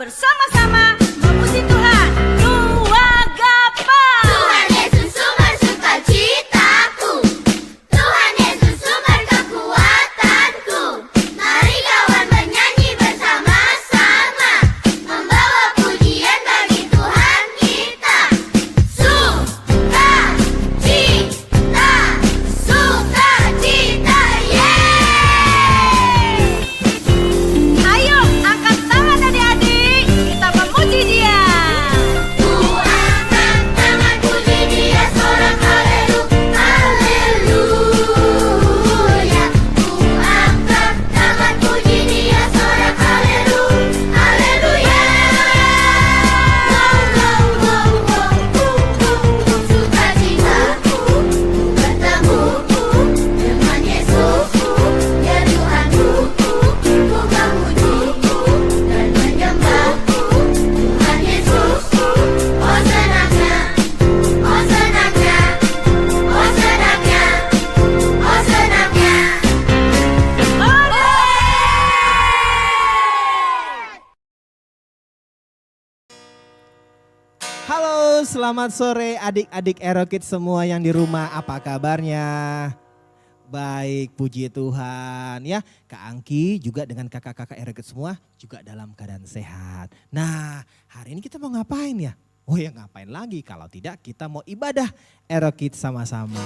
bersama-sama memuji Tuhan. Nuwagapa. Tuhan Yesus sumber sukacitaku, Tuhan Yesus sumber kekuatanku. Mari kawan menyanyi bersama-sama, membawa pujian bagi Tuhan kita. Sukacita, yeay! Ayo angkat tangan adik-adik, kita memuji Dia. Ku angkat tangan puji Dia, sorak haleluya. Ku angkat tangan puji Dia, sorak haleluya. Sukacitaku bertemuku dengan Yesusku, ya Tuhanku. Ku memujiku dan menyembahku Tuhan Yesusku. Oh senangnya, oh senangnya, oh senangnya, oh senangnya. Halo, selamat sore adik-adik Erokid semua yang di rumah. Apa kabarnya? Baik, puji Tuhan ya. Kak Angki juga dengan kakak-kakak Erokid semua juga dalam keadaan sehat. Nah, hari ini kita mau ngapain ya? Oh ya, ngapain lagi kalau tidak kita mau ibadah Erokid sama-sama.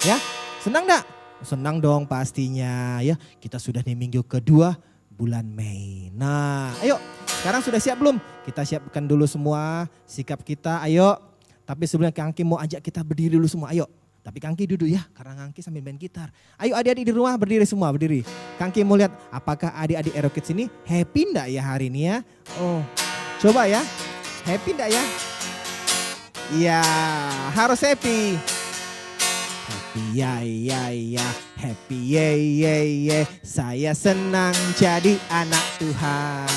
Ya, senang gak? Senang dong pastinya ya. Kita sudah di minggu kedua bulan Mei. Nah, ayo sekarang sudah siap belum? Kita siapkan dulu semua sikap kita, ayo. Tapi sebelumnya Kang Angki mau ajak kita berdiri dulu semua, ayo. Tapi Kang Angki duduk ya, karena Kang Angki sambil main gitar. Ayo adik-adik di rumah berdiri semua, berdiri. Kang Angki mau lihat apakah adik-adik Erokids ini happy enggak ya hari ini ya? Oh, coba ya, happy enggak ya? Iya, harus happy. Happy ya, happy ye. Saya senang jadi anak Tuhan.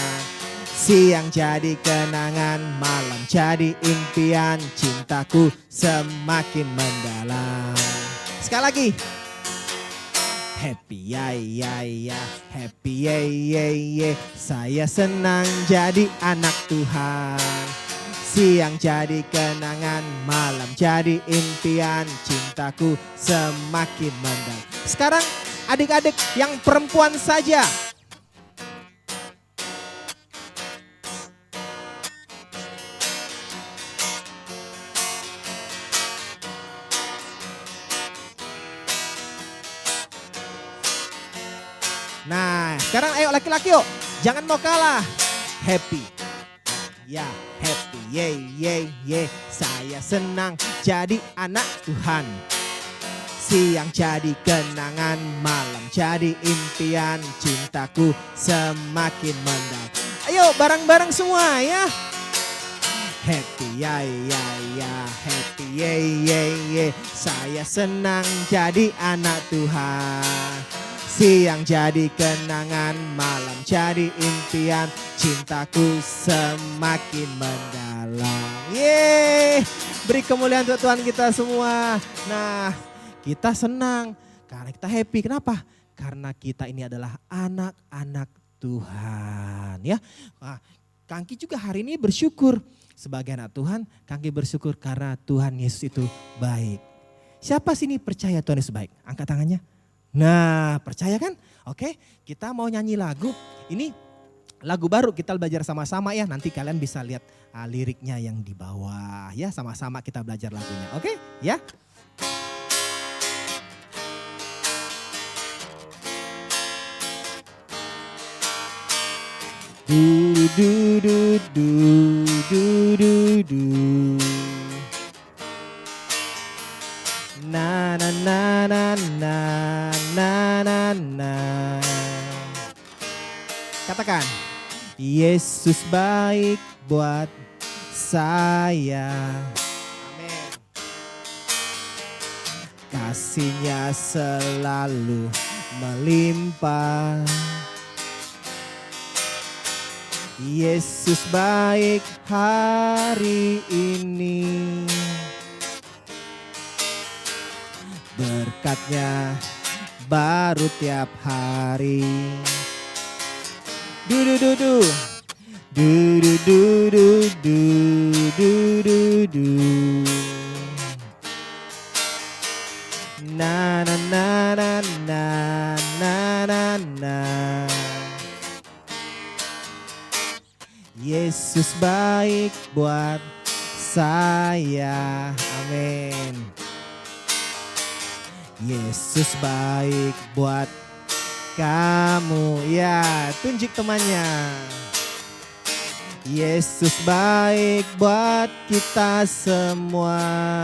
Siang jadi kenangan, malam jadi impian, cintaku semakin mendalam. Sekali lagi. Happy ya, happy ye. Saya senang jadi anak Tuhan. Siang jadi kenangan, malam jadi impian, cintaku semakin mendalam. Sekarang adik-adik yang perempuan saja. Nah, sekarang ayo laki-laki yuk. Jangan mau kalah. Happy. Ya, happy ye. Saya senang jadi anak Tuhan. Siang jadi kenangan, malam jadi impian, cintaku semakin mendalam. Ayo bareng-bareng semua ya. Happy ya, happy ye. Saya senang jadi anak Tuhan. Siang jadi kenangan, malam jadi impian, cintaku semakin mendalam. Yeay, beri kemuliaan untuk Tuhan kita semua. Nah, kita senang karena kita happy. Kenapa? Karena kita ini adalah anak-anak Tuhan ya. Nah, Kangki juga hari ini bersyukur sebagai anak Tuhan. Kangki bersyukur karena Tuhan Yesus itu baik. Siapa sini percaya Tuhan Yesus baik? Angkat tangannya. Nah, percaya kan? Oke, kita mau nyanyi lagu. Ini lagu baru, kita belajar sama-sama ya. Nanti kalian bisa lihat liriknya yang di bawah ya. Sama-sama kita belajar lagunya. Oke, ya. Du. Na. Katakan, Yesus baik buat saya. Amin. Kasih-Nya selalu melimpah. Yesus baik hari ini. Berkat-Nya baru tiap hari. Du du du du du du du du. Na na na na na na na na. Yesus baik buat saya. Amin. Yesus baik buat kamu. Ya, tunjuk temannya. Yesus baik buat kita semua.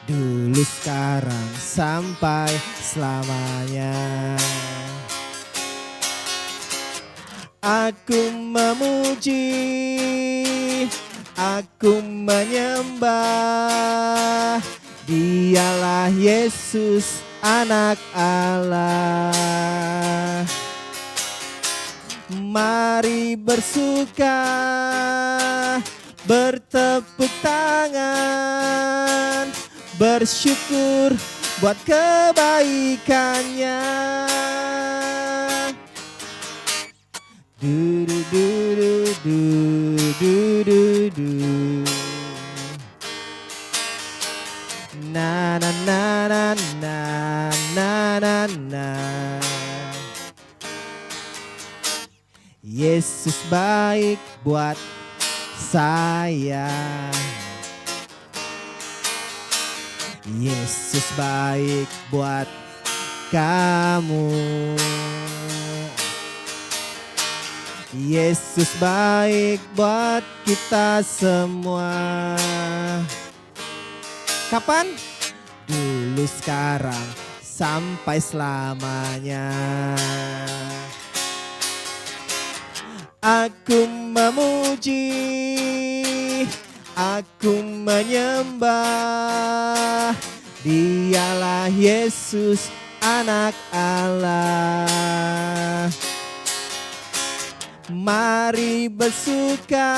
Dulu, sekarang, sampai selamanya. Aku memuji, aku menyembah. Dialah Yesus, Anak Allah. Mari bersuka, bertepuk tangan, bersyukur buat kebaikannya. Du du du du du du du. Na na na na na na na na. Yesus baik buat saya. Yesus baik buat kamu. Yesus baik buat kita semua. Kapan? Dulu, sekarang, sampai selamanya. Aku memuji, aku menyembah. Dialah Yesus, Anak Allah. Mari bersuka,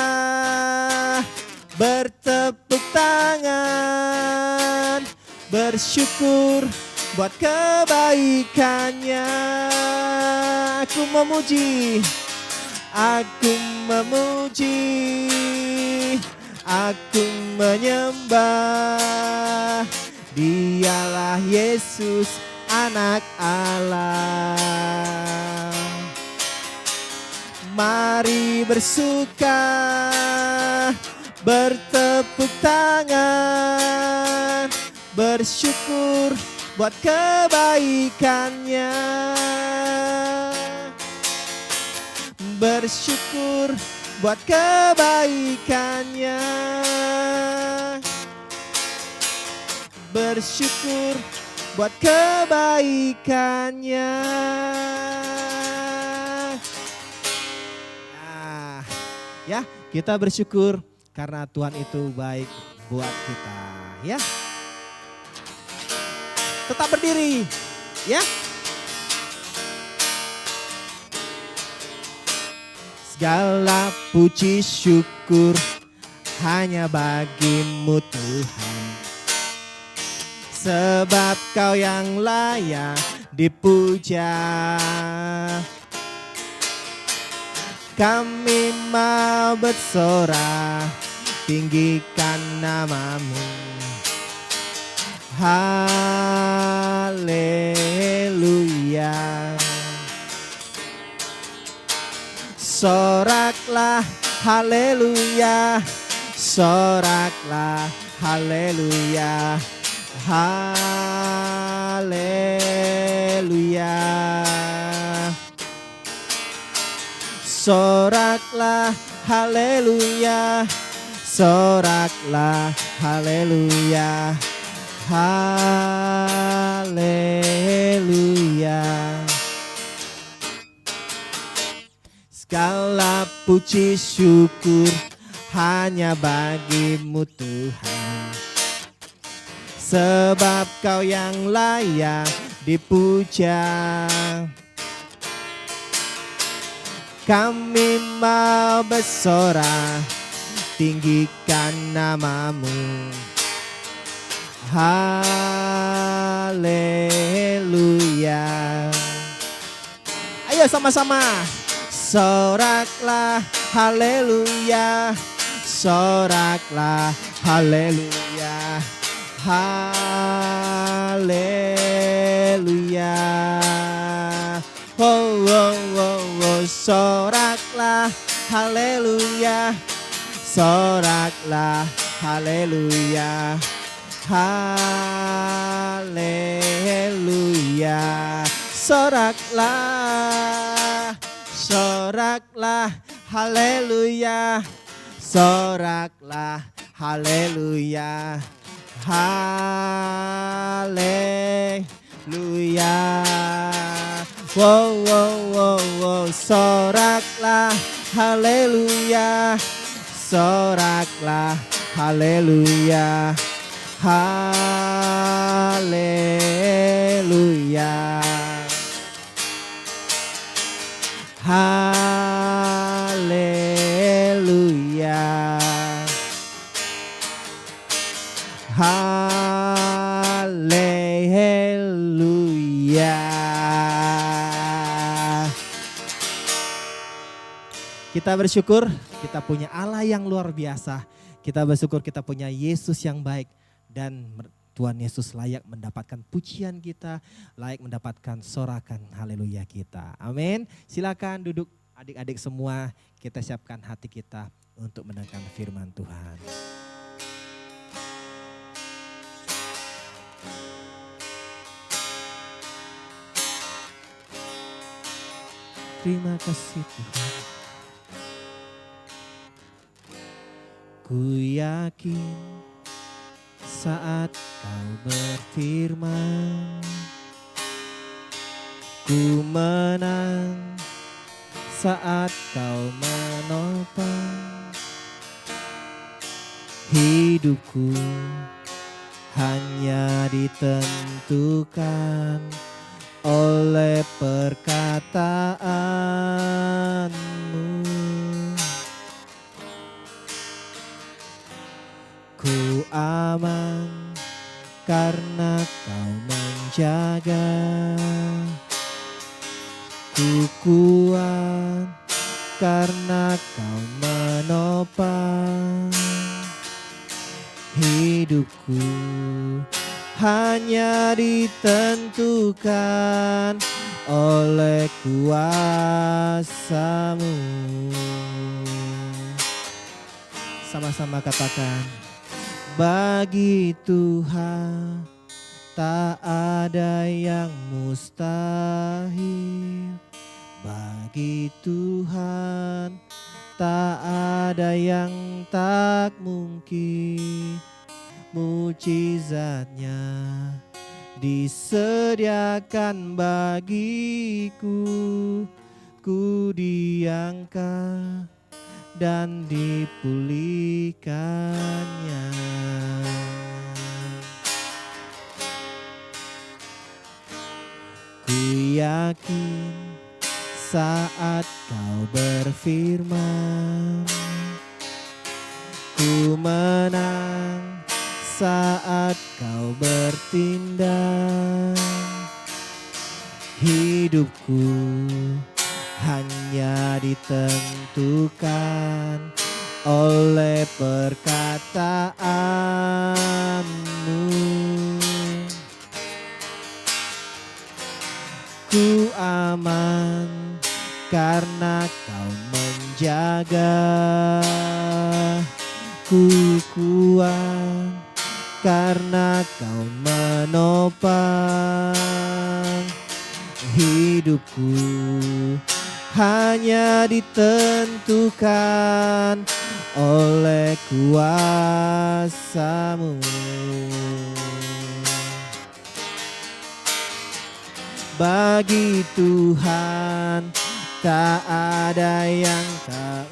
bertepuk tangan, bersyukur buat kebaikannya. Aku memuji, aku memuji, aku menyembah. Dialah Yesus, Anak Allah. Mari bersuka, bertepuk tangan, bersyukur buat kebaikannya. Bersyukur buat kebaikannya. Bersyukur buat kebaikannya. Nah, ya, kita bersyukur karena Tuhan itu baik buat kita, ya. Tetap berdiri, ya. Segala puji syukur hanya bagimu Tuhan. Sebab kau yang layak dipuja. Kami mau bersorak, tinggikan namamu. Haleluya. Soraklah haleluya, soraklah haleluya. Haleluya. Soraklah haleluya, soraklah haleluya. Haleluya. Segala puji syukur hanya bagimu Tuhan. Sebab kau yang layak dipuja. Kami mau bersorak, tinggikan namamu. Haleluya. Ayo sama-sama. soraklah haleluya, soraklah haleluya, haleluya. Oh, oh, oh, oh, soraklah haleluya, soraklah haleluya, haleluya. Soraklah, soraklah haleluya, soraklah haleluya, haleluya. Wow, wow, wow, wow, soraklah haleluya, soraklah haleluya, haleluya, haleluya, haleluya. Kita bersyukur kita punya Allah yang luar biasa. Kita bersyukur kita punya Yesus yang baik. Dan Tuhan Yesus layak mendapatkan pujian kita, layak mendapatkan sorakan haleluya kita. Amin. Silakan duduk adik-adik semua, kita siapkan hati kita untuk mendengarkan firman Tuhan. Terima kasih Tuhan. Ku yakin saat kau berfirman, ku menang saat kau menopang hidupku, hanya ditentukan oleh perkataanmu. Ku aman karena kau menjaga, ku kuat karena kau menopang hidupku, hanya ditentukan oleh kuasa-Mu. Sama-sama katakan, bagi Tuhan tak ada yang mustahil. Bagi Tuhan tak ada yang tak mungkin. Mujizatnya disediakan bagiku. Ku diangkat dan dipulihkannya. Ku yakin saat kau berfirman, ku menang saat kau bertindak. Hidupku hanya ditentukan oleh perkataanmu. Ku aman karena kau menjaga, ku kuat karena kau menopang hidupku, hanya ditentukan oleh kuasa-Mu. Bagi Tuhan tak ada yang tak,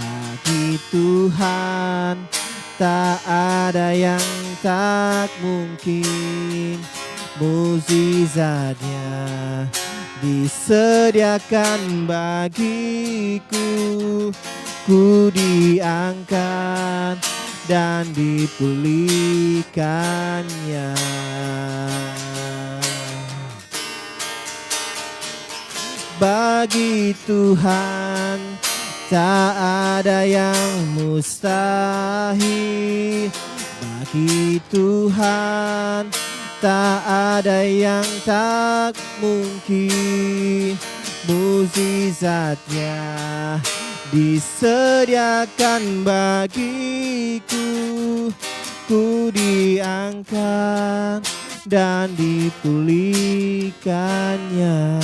bagi Tuhan tak ada yang tak mungkin. Mukjizatnya disediakan bagiku. Ku diangkat dan dipulihkannya. Bagi Tuhan tak ada yang mustahil. Bagi Tuhan tak ada yang tak mungkin. Mukjizatnya disediakan bagiku. Ku diangkat dan dipulihkannya.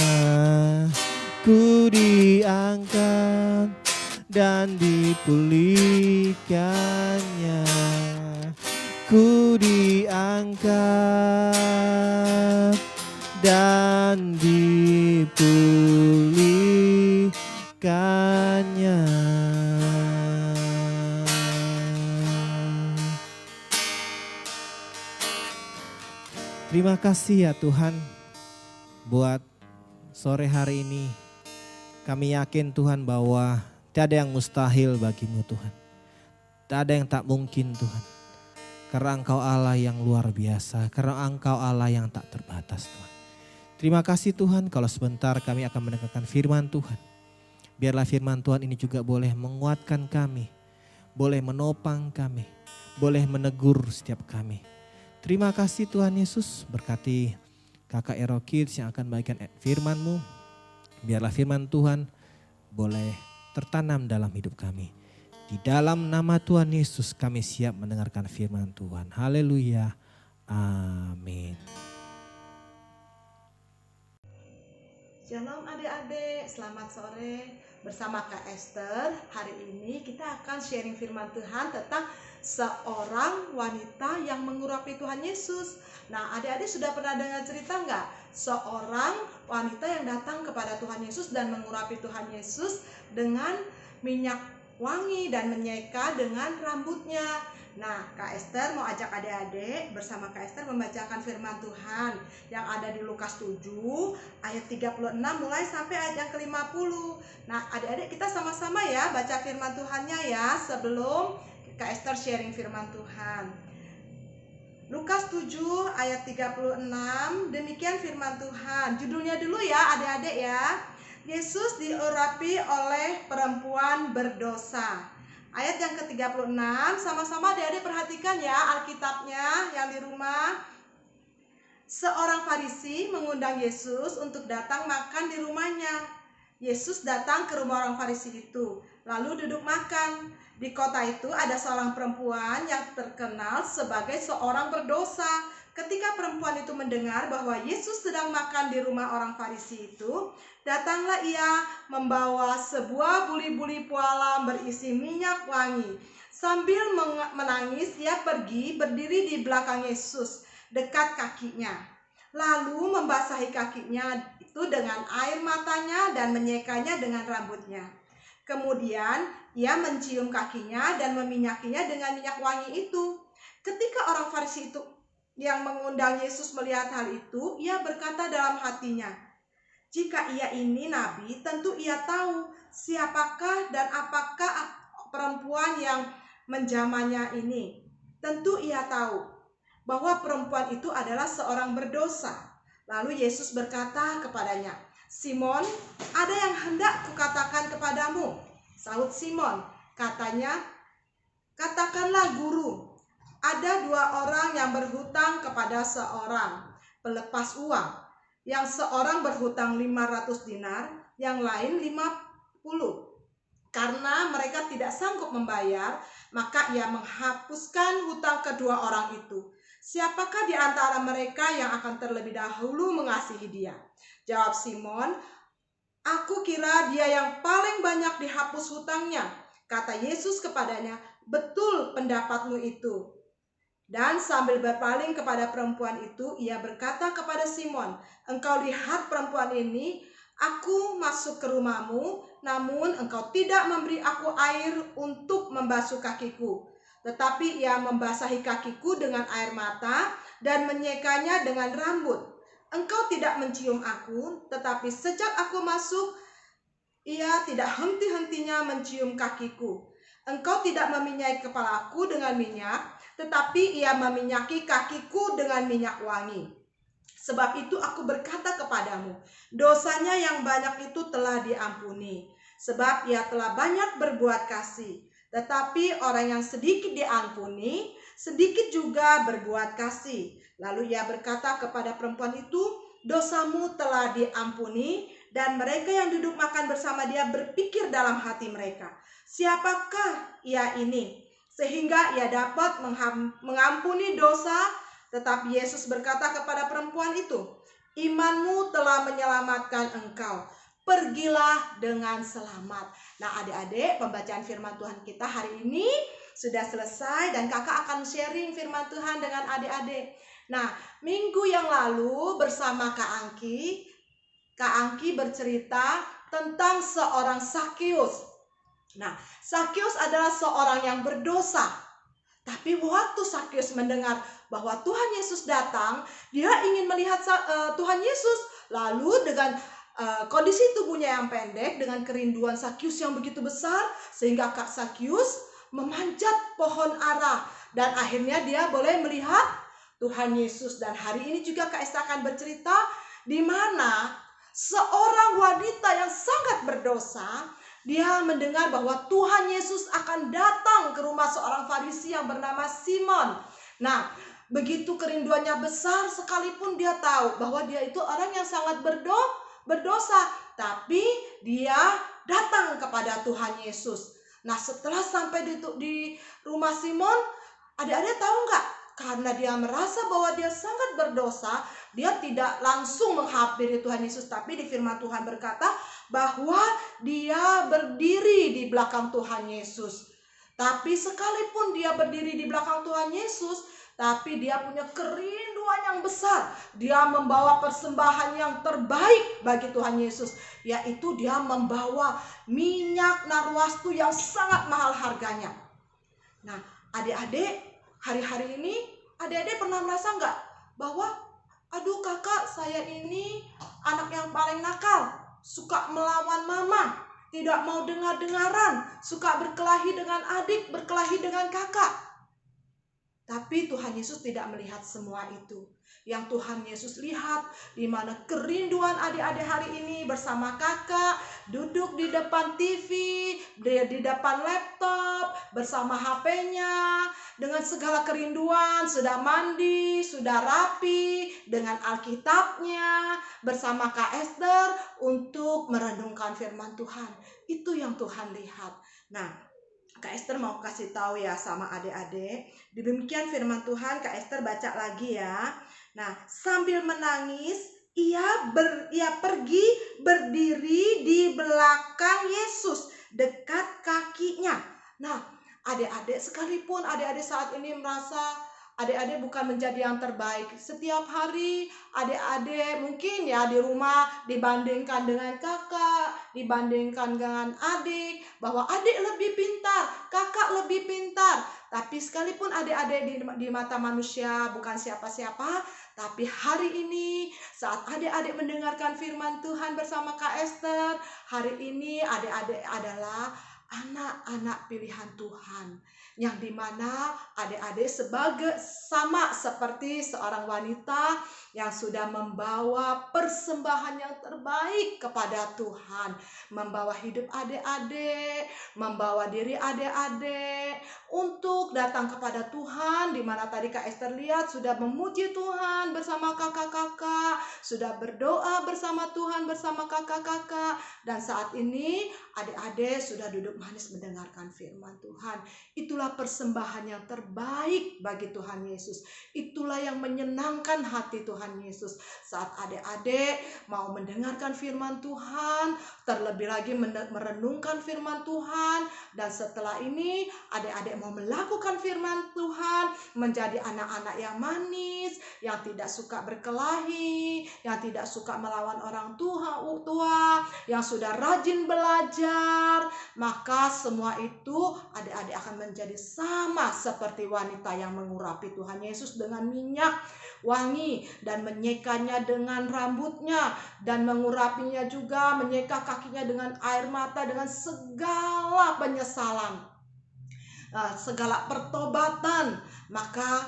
Ku diangkat dan dipulihkannya. Ku diangkat dan dipulihkannya. Terima kasih ya Tuhan buat sore hari ini. Kami yakin Tuhan bahwa tiada yang mustahil bagimu Tuhan. Tak ada yang tak mungkin Tuhan. Karena Engkau Allah yang luar biasa. Karena Engkau Allah yang tak terbatas Tuhan. Terima kasih Tuhan kalau sebentar kami akan mendengarkan firman Tuhan. Biarlah firman Tuhan ini juga boleh menguatkan kami. Boleh menopang kami. Boleh menegur setiap kami. Terima kasih Tuhan Yesus, berkati kakak Ero Kids yang akan bagikan firman-Mu. Biarlah firman Tuhan boleh tertanam dalam hidup kami. Di dalam nama Tuhan Yesus kami siap mendengarkan firman Tuhan. Haleluya. Amin. Shalom adik-adik, selamat sore. Bersama Kak Esther, hari ini kita akan sharing firman Tuhan tentang seorang wanita yang mengurapi Tuhan Yesus. Nah, adik-adik sudah pernah dengar cerita nggak? Seorang wanita yang datang kepada Tuhan Yesus dan mengurapi Tuhan Yesus dengan minyak wangi dan menyeka dengan rambutnya. Nah, Kak Esther mau ajak adik-adik bersama Kak Esther membacakan firman Tuhan yang ada di Lukas 7 ayat 36 mulai sampai ayat yang ke-50. Nah, adik-adik kita sama-sama ya baca firman Tuhannya ya sebelum Kak Esther sharing firman Tuhan. Lukas 7 ayat 36, demikian firman Tuhan. Judulnya dulu ya adik-adik ya. Yesus diurapi oleh perempuan berdosa. Ayat yang ke-36, sama-sama adik-adik perhatikan ya Alkitabnya yang di rumah. Seorang Farisi mengundang Yesus untuk datang makan di rumahnya. Yesus datang ke rumah orang Farisi itu, lalu duduk makan. Di kota itu ada seorang perempuan yang terkenal sebagai seorang berdosa. Ketika perempuan itu mendengar bahwa Yesus sedang makan di rumah orang Farisi itu, datanglah ia membawa sebuah buli-buli pualam berisi minyak wangi. Sambil menangis, ia pergi berdiri di belakang Yesus, dekat kakinya. Lalu membasahi kakinya itu dengan air matanya dan menyekanya dengan rambutnya. Kemudian ia mencium kakinya dan meminyakinya dengan minyak wangi itu. Ketika orang Farisi itu yang mengundang Yesus melihat hal itu, ia berkata dalam hatinya, jika ia ini nabi, tentu ia tahu siapakah dan apakah perempuan yang menjamahnya ini. Tentu ia tahu bahwa perempuan itu adalah seorang berdosa. Lalu Yesus berkata kepadanya, Simon, ada yang hendak kukatakan kepadamu. Sahut Simon, katanya, katakanlah guru. Ada dua orang yang berhutang kepada seorang pelepas uang. Yang seorang berhutang 500 dinar, yang lain 50. Karena mereka tidak sanggup membayar, maka ia menghapuskan hutang kedua orang itu. Siapakah di antara mereka yang akan terlebih dahulu mengasihi dia? Jawab Simon, aku kira dia yang paling banyak dihapus hutangnya. Kata Yesus kepadanya, betul pendapatmu itu. Dan sambil berpaling kepada perempuan itu, ia berkata kepada Simon, engkau lihat perempuan ini, aku masuk ke rumahmu, namun engkau tidak memberi aku air untuk membasuh kakiku. Tetapi ia membasahi kakiku dengan air mata dan menyekanya dengan rambut. Engkau tidak mencium aku, tetapi sejak aku masuk, ia tidak henti-hentinya mencium kakiku. Engkau tidak meminyaki kepalaku dengan minyak, tetapi ia meminyaki kakiku dengan minyak wangi. Sebab itu aku berkata kepadamu, dosanya yang banyak itu telah diampuni, sebab ia telah banyak berbuat kasih. Tetapi orang yang sedikit diampuni, sedikit juga berbuat kasih. Lalu ia berkata kepada perempuan itu, dosamu telah diampuni. Dan mereka yang duduk makan bersama dia berpikir dalam hati mereka, siapakah ia ini, sehingga ia dapat mengampuni dosa? Tetapi Yesus berkata kepada perempuan itu, imanmu telah menyelamatkan engkau. Pergilah dengan selamat. Nah adik-adik, pembacaan firman Tuhan kita hari ini sudah selesai dan kakak akan sharing firman Tuhan dengan adik-adik. Nah minggu yang lalu bersama Kak Angki bercerita tentang seorang Sakius. Nah, Sakius adalah seorang yang berdosa. Tapi waktu Sakius mendengar bahwa Tuhan Yesus datang, dia ingin melihat Tuhan Yesus. Lalu dengan kondisi tubuhnya yang pendek, dengan kerinduan Sakius yang begitu besar, sehingga Kak Sakius memanjat pohon ara. Dan akhirnya dia boleh melihat Tuhan Yesus. Dan hari ini juga Kak Esta akan bercerita di mana seorang wanita yang sangat berdosa, dia mendengar bahwa Tuhan Yesus akan datang ke rumah seorang Farisi yang bernama Simon. Nah, begitu kerinduannya besar sekalipun dia tahu bahwa dia itu orang yang sangat berdosa, tapi dia datang kepada Tuhan Yesus. Nah, setelah sampai di rumah Simon, adik-adik tahu nggak? Karena dia merasa bahwa dia sangat berdosa, dia tidak langsung menghampiri Tuhan Yesus, tapi di firman Tuhan berkata bahwa dia berdiri di belakang Tuhan Yesus. Tapi sekalipun dia berdiri di belakang Tuhan Yesus, tapi dia punya kerinduan yang besar. Dia membawa persembahan yang terbaik bagi Tuhan Yesus, yaitu dia membawa minyak narwastu yang sangat mahal harganya. Nah, adik-adik, hari-hari ini adik-adik pernah merasa nggak bahwa aduh kakak, saya ini anak yang paling nakal, suka melawan mama, tidak mau dengar-dengaran, suka berkelahi dengan adik, berkelahi dengan kakak. Tapi Tuhan Yesus tidak melihat semua itu. Yang Tuhan Yesus lihat di mana kerinduan adik-adik hari ini bersama kakak, duduk di depan TV, di depan laptop, bersama HP-nya, dengan segala kerinduan, sudah mandi, sudah rapi, dengan Alkitabnya, bersama Kak Esther untuk merenungkan firman Tuhan. Itu yang Tuhan lihat. Nah, Kak Esther mau kasih tahu ya sama adik-adik. Demikian firman Tuhan, Kak Esther baca lagi ya. Nah, sambil menangis, ia pergi berdiri di belakang Yesus, dekat kakinya. Nah, adik-adik sekalipun adik-adik saat ini merasa adik-adik bukan menjadi yang terbaik. Setiap hari adik-adik mungkin ya di rumah dibandingkan dengan kakak, dibandingkan dengan adik, bahwa adik lebih pintar, kakak lebih pintar. Tapi sekalipun adik-adik di mata manusia bukan siapa-siapa, tapi hari ini saat adik-adik mendengarkan firman Tuhan bersama Kak Esther, hari ini adik-adik adalah anak-anak pilihan Tuhan, yang dimana adik-adik sama seperti seorang wanita yang sudah membawa persembahan yang terbaik kepada Tuhan, membawa hidup adik-adik, membawa diri adik-adik untuk datang kepada Tuhan, dimana tadi Kak Esther lihat sudah memuji Tuhan bersama kakak-kakak, sudah berdoa bersama Tuhan bersama kakak-kakak, dan saat ini adik-adik sudah duduk manis mendengarkan firman Tuhan. Itulah persembahan yang terbaik bagi Tuhan Yesus. Itulah yang menyenangkan hati Tuhan Yesus. Saat adik-adik mau mendengarkan firman Tuhan, terlebih lagi merenungkan firman Tuhan, dan setelah ini adik-adik mau melakukan firman Tuhan, menjadi anak-anak yang manis, yang tidak suka berkelahi, yang tidak suka melawan orang tua, yang sudah rajin belajar, maka semua itu adik-adik akan menjadi sama seperti wanita yang mengurapi Tuhan Yesus dengan minyak wangi dan menyekanya dengan rambutnya, dan mengurapinya juga, menyeka kakinya dengan air mata, dengan segala penyesalan, segala pertobatan. Maka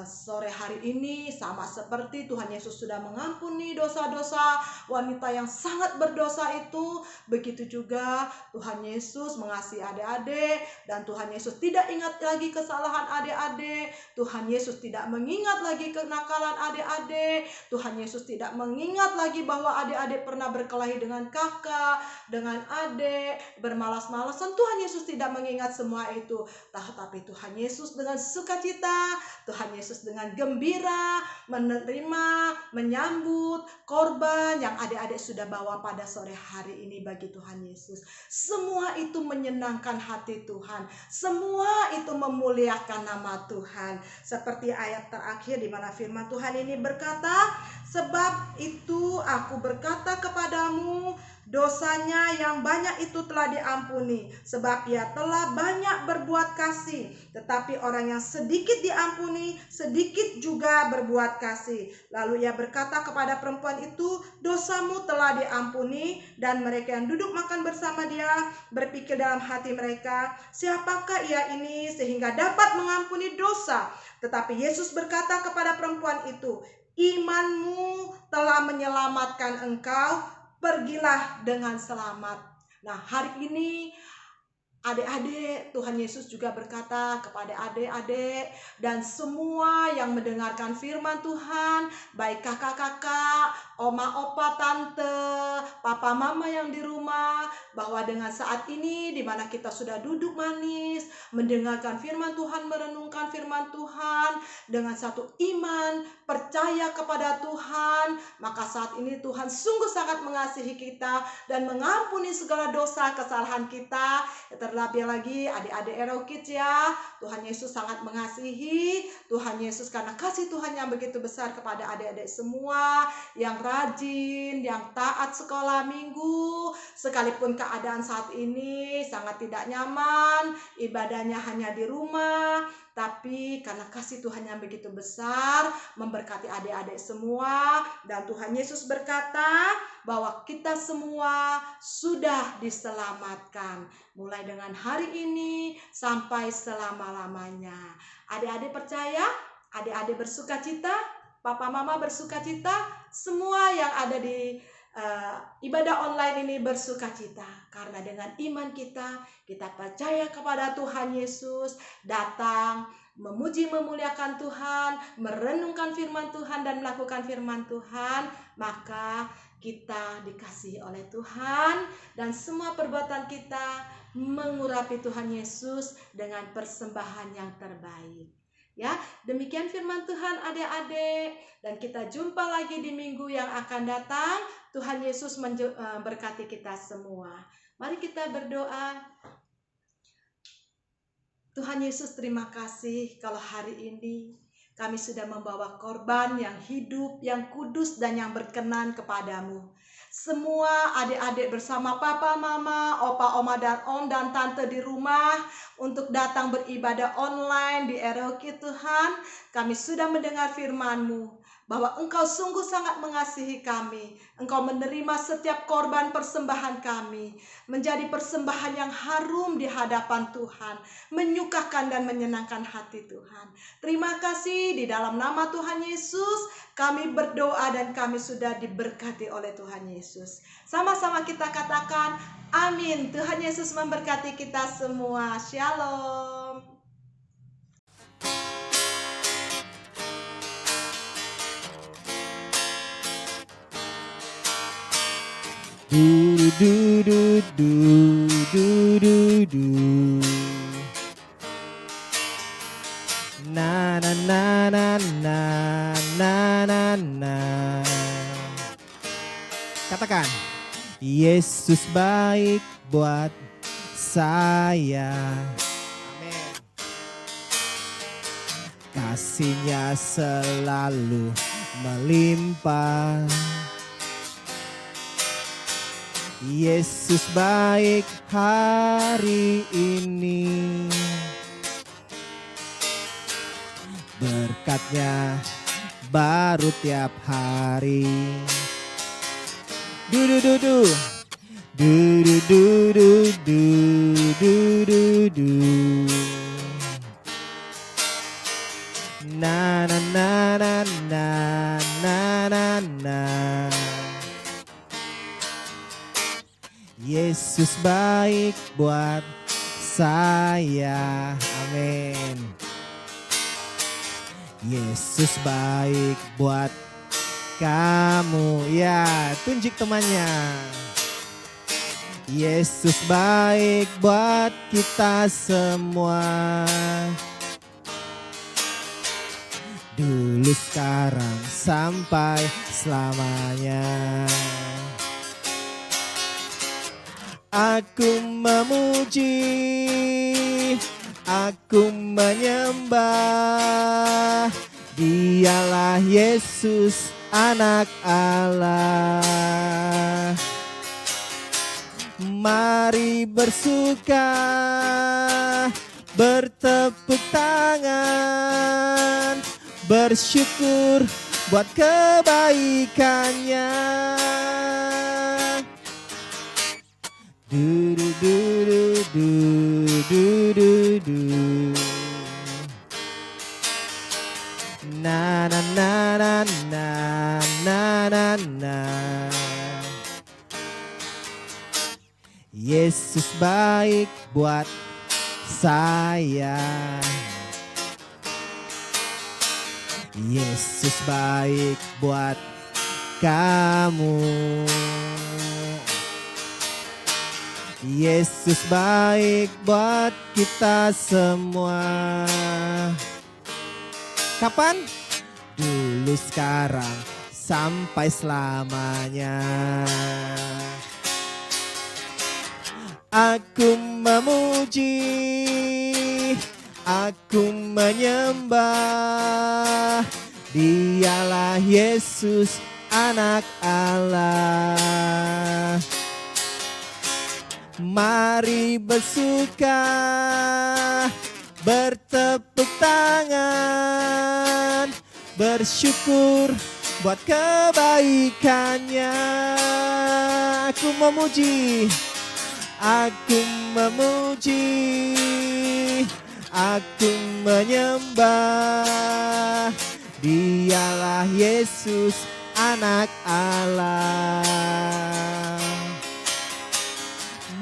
sore hari ini sama seperti Tuhan Yesus sudah mengampuni dosa-dosa wanita yang sangat berdosa itu, begitu juga Tuhan Yesus mengasihi adik-adik dan Tuhan Yesus tidak ingat lagi kesalahan adik-adik. Tuhan Yesus tidak mengingat lagi kenakalan adik-adik. Tuhan Yesus tidak mengingat lagi bahwa adik-adik pernah berkelahi dengan kakak, dengan adik, bermalas-malasan. Tuhan Yesus tidak mengingat semua itu. Tapi Tuhan Yesus dengan sukacita, Tuhan Yesus dengan gembira menerima, menyambut korban yang adik-adik sudah bawa pada sore hari ini bagi Tuhan Yesus. Semua itu menyenangkan hati Tuhan. Semua itu memuliakan nama Tuhan. Seperti ayat terakhir di mana firman Tuhan ini berkata, sebab itu aku berkata kepadamu, dosanya yang banyak itu telah diampuni, sebab ia telah banyak berbuat kasih. Tetapi orang yang sedikit diampuni, sedikit juga berbuat kasih. Lalu ia berkata kepada perempuan itu, dosamu telah diampuni. Dan mereka yang duduk makan bersama dia berpikir dalam hati mereka, siapakah ia ini sehingga dapat mengampuni dosa? Tetapi Yesus berkata kepada perempuan itu, imanmu telah menyelamatkan engkau, pergilah dengan selamat. Nah, hari ini adik-adik, Tuhan Yesus juga berkata kepada adik-adik dan semua yang mendengarkan firman Tuhan, baik kakak-kakak, oma, opa, tante, papa, mama yang di rumah, bahwa dengan saat ini di mana kita sudah duduk manis, mendengarkan firman Tuhan, merenungkan firman Tuhan dengan satu iman, percaya kepada Tuhan, maka saat ini Tuhan sungguh sangat mengasihi kita dan mengampuni segala dosa kesalahan kita. Terlebih lagi adik-adik Ero Kids ya, Tuhan Yesus sangat mengasihi. Tuhan Yesus karena kasih Tuhan yang begitu besar kepada adik-adik semua yang rajin, yang taat sekolah minggu, sekalipun keadaan saat ini sangat tidak nyaman, ibadahnya hanya di rumah, tapi karena kasih Tuhan yang begitu besar memberkati adik-adik semua. Dan Tuhan Yesus berkata bahwa kita semua sudah diselamatkan mulai dengan hari ini sampai selama-lamanya. Adik-adik percaya, adik-adik bersuka cita, papa mama bersuka cita, semua yang ada di ibadah online ini bersuka cita. Karena dengan iman kita percaya kepada Tuhan Yesus, datang memuji memuliakan Tuhan, merenungkan firman Tuhan dan melakukan firman Tuhan, maka kita dikasihi oleh Tuhan dan semua perbuatan kita mengurapi Tuhan Yesus dengan persembahan yang terbaik. Ya, demikian firman Tuhan adik-adik, dan kita jumpa lagi di minggu yang akan datang. Tuhan Yesus berkati kita semua. Mari kita berdoa. Tuhan Yesus, terima kasih kalau hari ini kami sudah membawa korban yang hidup, yang kudus dan yang berkenan kepadamu. Semua adik-adik bersama papa, mama, opa, oma, dan om dan tante di rumah untuk datang beribadah online di Ero Kids Tuhan. Kami sudah mendengar firman-Mu bahwa Engkau sungguh sangat mengasihi kami. Engkau menerima setiap korban persembahan kami menjadi persembahan yang harum di hadapan Tuhan, menyukakan dan menyenangkan hati Tuhan. Terima kasih, di dalam nama Tuhan Yesus kami berdoa dan kami sudah diberkati oleh Tuhan Yesus. Sama-sama kita katakan amin. Tuhan Yesus memberkati kita semua. Shalom. Du du du du du du du. Na na na na na na na na. Katakan, Yesus baik buat saya. Amin. Kasih-Nya selalu melimpah. Yesus baik hari ini, berkat-Nya baru tiap hari. Du du du du du du du du du du du du. Na na na na na na na na. Yesus baik buat saya. Amin. Yesus baik buat kamu. Ya, tunjuk temannya. Yesus baik buat kita semua. Dulu, sekarang, sampai selamanya. Aku memuji, aku menyembah, Dialah Yesus, Anak Allah. Mari bersuka, bertepuk tangan, bersyukur buat kebaikannya. Du du du du du du du. Na na na na na na na na. Yesus baik buat saya. Yesus baik buat kamu. Yesus baik buat kita semua. Kapan? Dulu, sekarang, sampai selamanya. Aku memuji, aku menyembah, Dialah Yesus, Anak Allah. Mari bersuka, bertepuk tangan, bersyukur buat kebaikannya. Aku memuji, aku memuji, aku menyembah, Dialah Yesus, Anak Allah.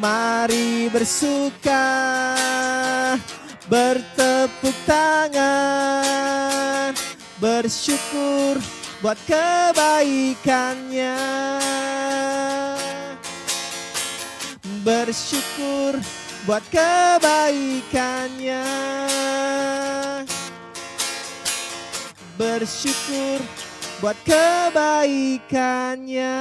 Mari bersuka, bertepuk tangan, bersyukur buat kebaikannya. Bersyukur buat kebaikannya. Bersyukur buat kebaikannya.